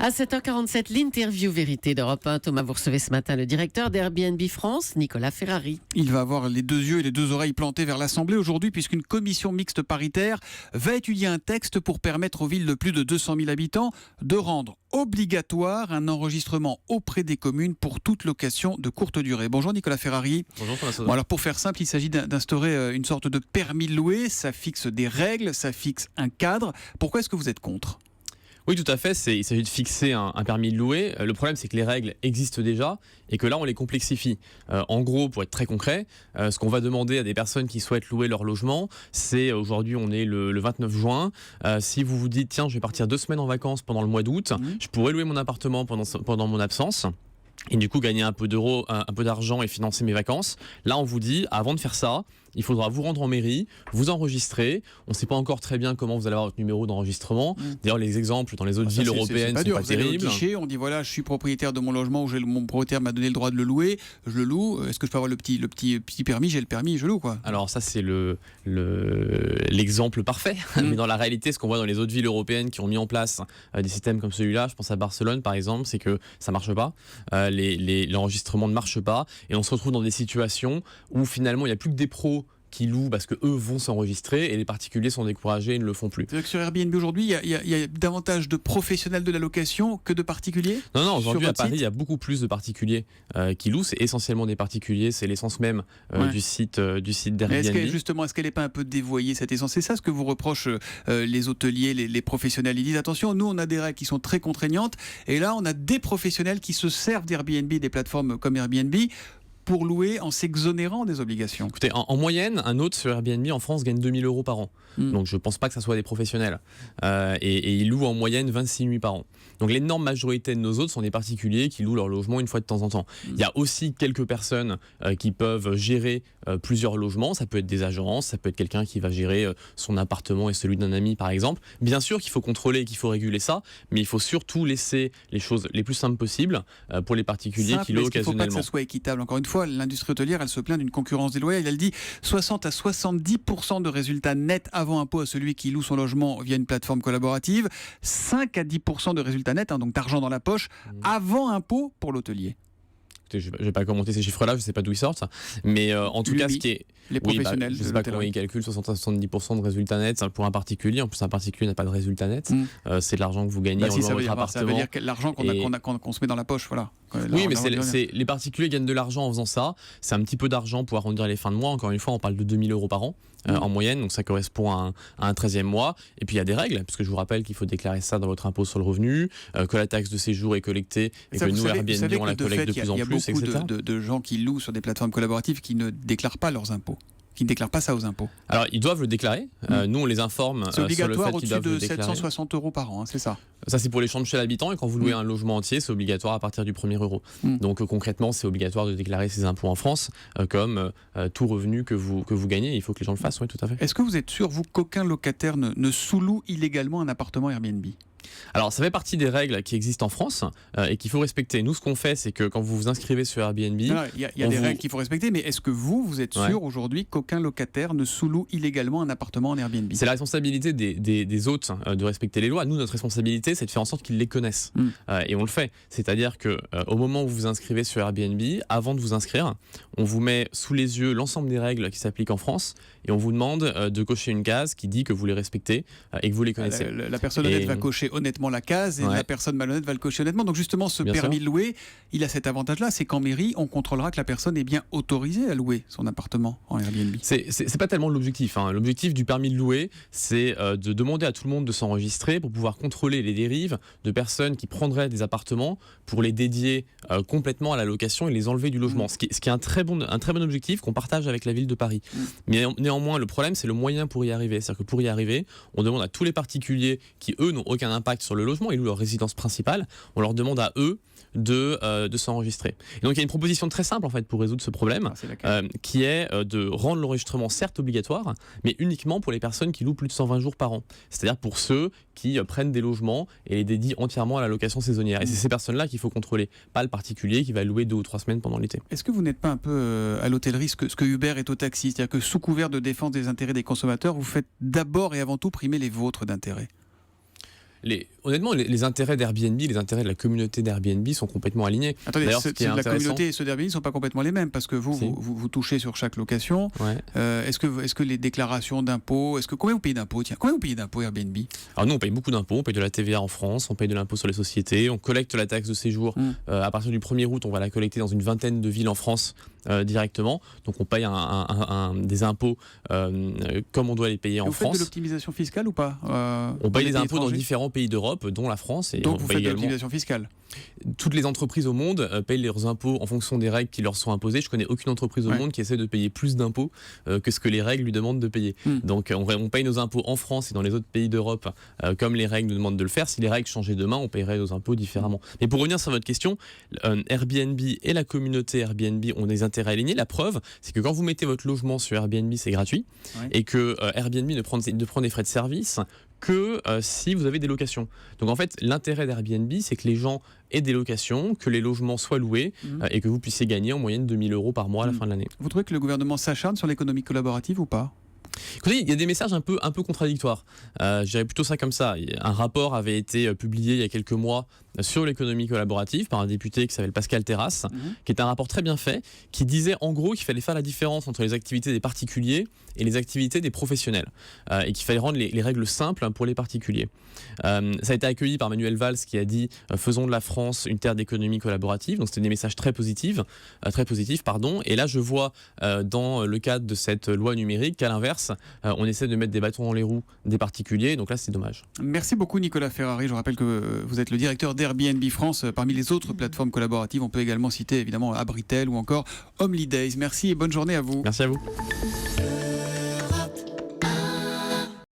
À 7h47, l'interview vérité d'Europe 1. Thomas, vous recevez ce matin le directeur d'Airbnb France, Nicolas Ferrari. Il va avoir les deux yeux et les deux oreilles plantés vers l'Assemblée aujourd'hui puisqu'une commission mixte paritaire va étudier un texte pour permettre aux villes de plus de 200 000 habitants de rendre obligatoire un enregistrement auprès des communes pour toute location de courte durée. Bonjour Nicolas Ferrari. Bonjour Thomas. Bon, alors pour faire simple, il s'agit d'instaurer une sorte de permis de louer. Ça fixe des règles, ça fixe un cadre. Pourquoi est-ce que vous êtes contre ? Oui, tout à fait. Il s'agit de fixer un permis de louer. Le problème, c'est que les règles existent déjà et que là, on les complexifie. En gros, pour être très concret, ce qu'on va demander à des personnes qui souhaitent louer leur logement, c'est aujourd'hui, on est le 29 juin. Si vous vous dites, tiens, je vais partir 2 semaines en vacances pendant le mois d'août, je pourrais louer mon appartement pendant mon absence. Et du coup gagner un peu d'argent et financer mes vacances. Là on vous dit, avant de faire ça, il faudra vous rendre en mairie, vous enregistrer. On ne sait pas encore très bien comment vous allez avoir votre numéro d'enregistrement. D'ailleurs les exemples dans les autres villes européennes sont pas terribles. Vous allez au guichet, on dit voilà, je suis propriétaire de mon logement ou mon propriétaire m'a donné le droit de le louer, je le loue. Est-ce que je peux avoir le petit permis ? J'ai le permis, je loue quoi. Alors ça c'est l'exemple parfait. Mais dans la réalité, ce qu'on voit dans les autres villes européennes qui ont mis en place des systèmes comme celui-là, je pense à Barcelone par exemple, c'est que ça marche pas. L'enregistrement ne marche pas et on se retrouve dans des situations où finalement il n'y a plus que des pros qui louent parce que eux vont s'enregistrer et les particuliers sont découragés et ne le font plus. C'est vrai que sur Airbnb aujourd'hui, il y a davantage de professionnels de la location que de particuliers ? Non, aujourd'hui à Paris, il y a beaucoup plus de particuliers qui louent. C'est essentiellement des particuliers, c'est l'essence même du site d'Airbnb. Mais est-ce qu'elle n'est pas un peu dévoyée cette essence ? C'est ça ce que vous reprochent les hôteliers, les professionnels. Ils disent attention, nous on a des règles qui sont très contraignantes et là on a des professionnels qui se servent d'Airbnb, des plateformes comme Airbnb, pour louer en s'exonérant des obligations. Écoutez, en moyenne, un hôte sur Airbnb en France gagne 2 000 € par an. Donc je ne pense pas que ça soit des professionnels. Et ils louent en moyenne 26 nuits par an. Donc l'énorme majorité de nos hôtes sont des particuliers qui louent leur logement une fois de temps en temps. Il y a aussi quelques personnes qui peuvent gérer plusieurs logements. Ça peut être des agences, ça peut être quelqu'un qui va gérer son appartement et celui d'un ami par exemple. Bien sûr qu'il faut contrôler et qu'il faut réguler ça, mais il faut surtout laisser les choses les plus simples possibles pour les particuliers qui louent occasionnellement. Il ne faut pas que ça soit équitable. Encore une fois, l'industrie hôtelière, elle se plaint d'une concurrence déloyale. Elle dit 60 à 70% de résultats nets avant impôt à celui qui loue son logement via une plateforme collaborative, 5 à 10% de résultats nets, donc d'argent dans la poche, avant impôt pour l'hôtelier. Je ne vais pas commenter ces chiffres-là, je ne sais pas d'où ils sortent. Mais en tout cas, ce qui est. Les professionnels. Je ne sais pas comment ils calculent 60 à 70% de résultats nets pour un particulier. En plus, un particulier n'a pas de résultats nets. C'est de l'argent que vous gagnez en louant votre appartement. Ça veut dire que l'argent qu'on se met dans la poche. Voilà. Oui, mais les particuliers gagnent de l'argent en faisant ça. C'est un petit peu d'argent pour arrondir les fins de mois. Encore une fois, on parle de 2 000 € par an en moyenne. Donc ça correspond à un 13e mois. Et puis il y a des règles, parce que je vous rappelle qu'il faut déclarer ça dans votre impôt sur le revenu, que la taxe de séjour est collectée et que nous, Airbnb, on la collecte de plus en plus, etc. Il y a beaucoup de gens qui louent sur des plateformes collaboratives qui ne déclarent pas leurs impôts. Qui ne déclarent pas ça aux impôts. Alors, ils doivent le déclarer. Nous, on les informe sur le fait qu'ils doivent le déclarer. C'est obligatoire au-dessus de 760 € par an, c'est ça ? Ça, c'est pour les chambres chez l'habitant. Et quand vous louez un logement entier, c'est obligatoire à partir du 1er euro. Donc, concrètement, c'est obligatoire de déclarer ses impôts en France comme tout revenu que vous gagnez. Il faut que les gens le fassent, oui, tout à fait. Est-ce que vous êtes sûr, vous, qu'aucun locataire ne sous-loue illégalement un appartement Airbnb ? Alors, ça fait partie des règles qui existent en France et qu'il faut respecter. Nous, ce qu'on fait, c'est que quand vous vous inscrivez sur Airbnb... Il y a des règles qu'il faut respecter, mais est-ce que vous êtes sûr aujourd'hui qu'aucun locataire ne sous-loue illégalement un appartement en Airbnb ? C'est la responsabilité des hôtes de respecter les lois. Nous, notre responsabilité, c'est de faire en sorte qu'ils les connaissent. Et on le fait. C'est-à-dire qu'au moment où vous vous inscrivez sur Airbnb, avant de vous inscrire, on vous met sous les yeux l'ensemble des règles qui s'appliquent en France et on vous demande de cocher une case qui dit que vous les respectez et que vous les connaissez. La personne honnête va cocher honnêtement la case et la personne malhonnête va le cocher honnêtement. Donc justement, ce permis de louer, il a cet avantage-là, c'est qu'en mairie, on contrôlera que la personne est bien autorisée à louer son appartement en Airbnb. C'est pas tellement l'objectif. L'objectif du permis de louer, c'est de demander à tout le monde de s'enregistrer pour pouvoir contrôler les dérives de personnes qui prendraient des appartements pour les dédier complètement à la location et les enlever du logement. Ce qui est un très bon objectif qu'on partage avec la ville de Paris. Mais néanmoins, le problème, c'est le moyen pour y arriver. C'est-à-dire que pour y arriver, on demande à tous les particuliers qui, eux, n'ont aucun impact sur le logement, ils louent leur résidence principale, on leur demande à eux de s'enregistrer. Et donc il y a une proposition très simple en fait pour résoudre ce problème, qui est de rendre l'enregistrement certes obligatoire, mais uniquement pour les personnes qui louent plus de 120 jours par an. C'est-à-dire pour ceux qui prennent des logements et les dédient entièrement à la location saisonnière. Et c'est ces personnes-là qu'il faut contrôler, pas le particulier qui va louer 2 ou 3 semaines pendant l'été. Est-ce que vous n'êtes pas un peu à l'hôtellerie ce que Uber est au taxi ? C'est-à-dire que sous couvert de défense des intérêts des consommateurs, vous faites d'abord et avant tout primer les vôtres d'intérêt ? honnêtement, les intérêts d'Airbnb, les intérêts de la communauté d'Airbnb sont complètement alignés. Attendez, D'ailleurs, la communauté et ceux d'Airbnb ne sont pas complètement les mêmes parce que vous touchez sur chaque location. Ouais. Est-ce que les déclarations d'impôts, combien vous payez d'impôts Combien vous payez d'impôts Airbnb? Alors nous, on paye beaucoup d'impôts, on paye de la TVA en France, on paye de l'impôt sur les sociétés, on collecte la taxe de séjour. À partir du 1er août, on va la collecter dans une vingtaine de villes en France directement. Donc on paye des impôts comme on doit les payer en France. Vous faites de l'optimisation fiscale ou pas On paye des impôts dans différents pays d'Europe, dont la France. Et donc on vous paye faites de également... l'optimisation fiscale? Toutes les entreprises au monde payent leurs impôts en fonction des règles qui leur sont imposées. Je connais aucune entreprise au monde qui essaie de payer plus d'impôts que ce que les règles lui demandent de payer. Donc on paye nos impôts en France et dans les autres pays d'Europe comme les règles nous demandent de le faire. Si les règles changeaient demain, on paierait nos impôts différemment. Mais pour revenir sur votre question, Airbnb et la communauté Airbnb ont des intérêts alignés. La preuve, c'est que quand vous mettez votre logement sur Airbnb, c'est gratuit et que Airbnb ne prend des frais de service que si vous avez des locations. Donc en fait, l'intérêt d'Airbnb, c'est que les gens aient des locations, que les logements soient loués et que vous puissiez gagner en moyenne 2 000 € par mois à la fin de l'année. Vous trouvez que le gouvernement s'acharne sur l'économie collaborative ou pas? Écoutez, il y a des messages un peu contradictoires. Je dirais plutôt ça comme ça. Un rapport avait été publié il y a quelques mois sur l'économie collaborative par un député qui s'appelle Pascal Terrasse, qui est un rapport très bien fait, qui disait en gros qu'il fallait faire la différence entre les activités des particuliers et les activités des professionnels, et qu'il fallait rendre les règles simples pour les particuliers. Ça a été accueilli par Manuel Valls qui a dit faisons de la France une terre d'économie collaborative. Donc c'était des messages très positifs, et là je vois dans le cadre de cette loi numérique qu'à l'inverse on essaie de mettre des bâtons dans les roues des particuliers, donc là c'est dommage. Merci beaucoup Nicolas Ferrari. Je rappelle que vous êtes le directeur d'Airbnb France. Parmi les autres plateformes collaboratives, on peut également citer évidemment Abritel ou encore Homely Days. Merci et bonne journée à vous. Merci à vous.